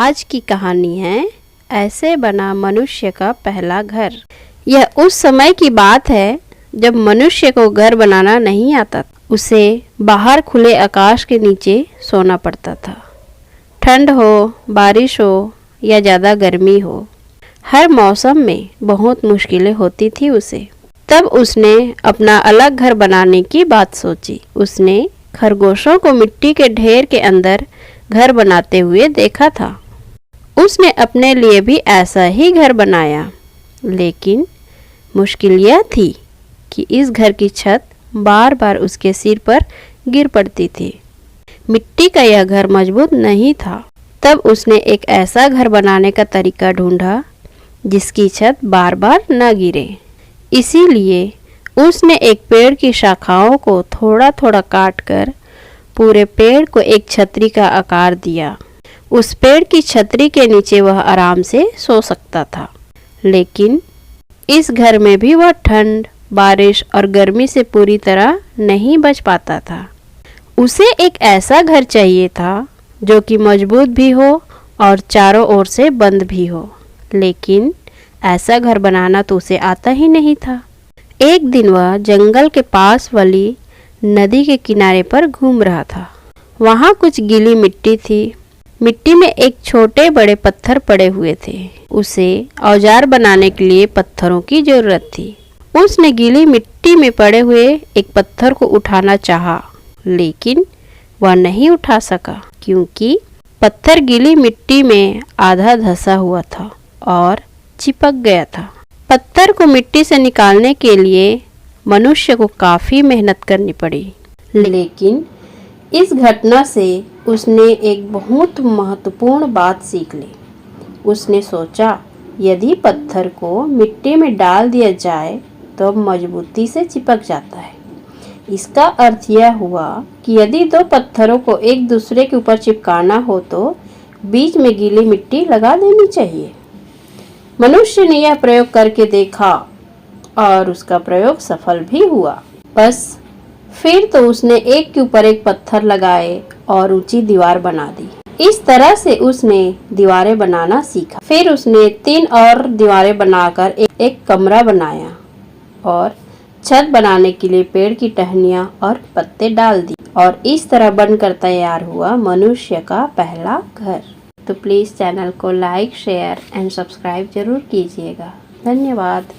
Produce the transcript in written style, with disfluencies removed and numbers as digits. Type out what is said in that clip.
आज की कहानी है ऐसे बना मनुष्य का पहला घर। यह उस समय की बात है जब मनुष्य को घर बनाना नहीं आता। उसे बाहर खुले आकाश के नीचे सोना पड़ता था। ठंड हो, बारिश हो या ज़्यादा गर्मी हो, हर मौसम में बहुत मुश्किलें होती थी उसे। तब उसने अपना अलग घर बनाने की बात सोची। उसने खरगोशों को मिट्टी के ढेर के अंदर घर बनाते हुए देखा था। उसने अपने लिए भी ऐसा ही घर बनाया, लेकिन मुश्किल यह थी कि इस घर की छत बार बार उसके सिर पर गिर पड़ती थी। मिट्टी का यह घर मजबूत नहीं था। तब उसने एक ऐसा घर बनाने का तरीका ढूंढा जिसकी छत बार बार न गिरे। इसीलिए उसने एक पेड़ की शाखाओं को थोड़ा थोड़ा काटकर पूरे पेड़ को एक छतरी का आकार दिया। उस पेड़ की छतरी के नीचे वह आराम से सो सकता था। लेकिन इस घर में भी वह ठंड, बारिश और गर्मी से पूरी तरह नहीं बच पाता था। उसे एक ऐसा घर चाहिए था जो कि मजबूत भी हो और चारों ओर से बंद भी हो। लेकिन ऐसा घर बनाना तो उसे आता ही नहीं था। एक दिन वह जंगल के पास वाली नदी के किनारे पर घूम रहा था। वहाँ कुछ गीली मिट्टी थी। मिट्टी में एक छोटे बड़े पत्थर पड़े हुए थे। उसे औजार बनाने के लिए पत्थरों की जरूरत थी। उसने गीली मिट्टी में पड़े हुए एक पत्थर को उठाना चाहा, लेकिन वह नहीं उठा सका क्योंकि पत्थर गीली मिट्टी में आधा धंसा हुआ था और चिपक गया था। पत्थर को मिट्टी से निकालने के लिए मनुष्य को काफ़ी मेहनत करनी पड़ी। लेकिन इस घटना से उसने एक बहुत महत्वपूर्ण बात सीख ली। उसने सोचा, यदि पत्थर को मिट्टी में डाल दिया जाए तो मजबूती से चिपक जाता है। इसका अर्थ यह हुआ कि यदि दो पत्थरों को एक दूसरे के ऊपर चिपकाना हो तो बीच में गीली मिट्टी लगा देनी चाहिए। मनुष्य ने यह प्रयोग करके देखा और उसका प्रयोग सफल भी हुआ। बस फिर तो उसने एक के ऊपर एक पत्थर लगाए और ऊंची दीवार बना दी। इस तरह से उसने दीवारें बनाना सीखा। फिर उसने 3 और दीवारें बनाकर एक कमरा बनाया और छत बनाने के लिए पेड़ की टहनियाँ और पत्ते डाल दी और इस तरह बनकर तैयार हुआ मनुष्य का पहला घर। तो प्लीज़ चैनल को लाइक, शेयर एंड सब्सक्राइब जरूर कीजिएगा। धन्यवाद।